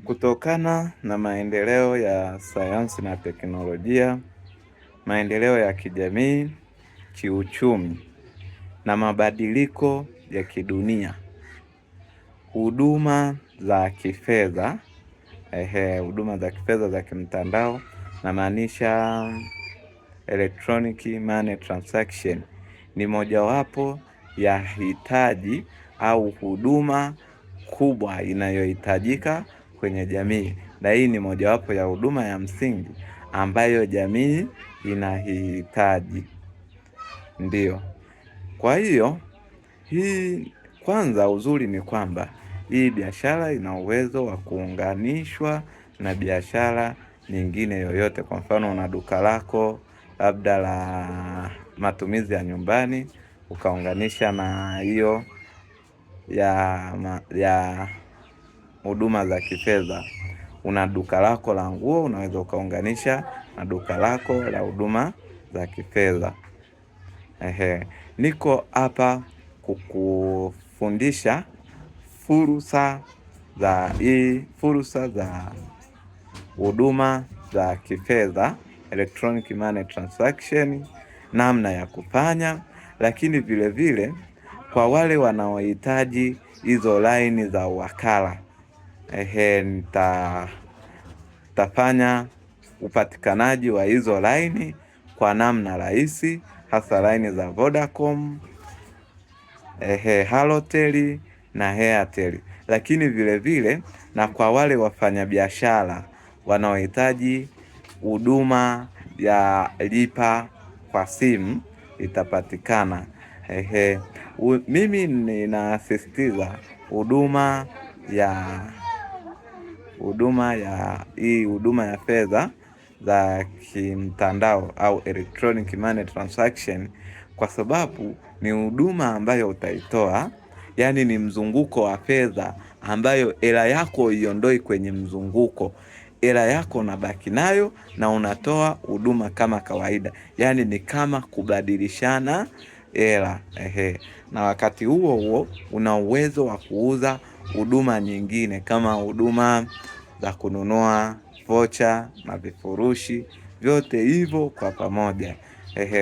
Kutokana na maendeleo ya sayansi na teknolojia, maendeleo ya kijamii, kiuchumi na mabadiliko ya kidunia, huduma za kifedha, huduma za kifedha za kimtandao namaanisha electronic money transaction, ni mojawapo ya hitaji au huduma kubwa inayohitajika kwenye jamii, na hii ni mojawapo ya huduma ya msingi ambayo jamii inahitaji. Ndiyo. Kwa hiyo, hii kwanza uzuri ni kwamba hii biashara ina uwezo wa kuunganishwa na biashara nyingine yoyote. Kwa mfano una duka lako labda la matumizi ya nyumbani, ukaunganisha na hiyo ya huduma za kifedha. Una duka lako la nguo, unaweza ukaunganisha na duka lako la huduma za kifedha. Niko hapa kukufundisha fursa za huduma za kifedha, electronic money transaction, namna ya kufanya, lakini vile vile kwa wale wanaohitaji hizo line za wakala, nitafanya upatikanaji wa hizo line kwa namna rahisi, hasa line za Vodacom, Halotel na Airtel. Lakini vile vile na kwa wale wafanyabiashara wanaohitaji huduma ya lipa kwa simu itapatikana. Mimi ninasisitiza huduma ya fedha za kimtandao au electronic money transaction, kwa sababu ni huduma ambayo utaitoa, yani ni mzunguko wa fedha ambayo hela yako iondoi kwenye mzunguko. Hela yako unabaki nayo na unatoa huduma kama kawaida, yani ni kama kubadilishana hela. Na wakati huo huo una uwezo wa kuuza huduma nyingine kama huduma za kununua vocha na vifurushi, vyote hivyo kwa pamoja.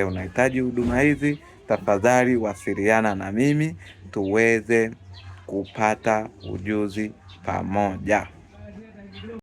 Unahitaji huduma hizi, tafadhali wasiliana na mimi tuweze kupata ujuzi pamoja.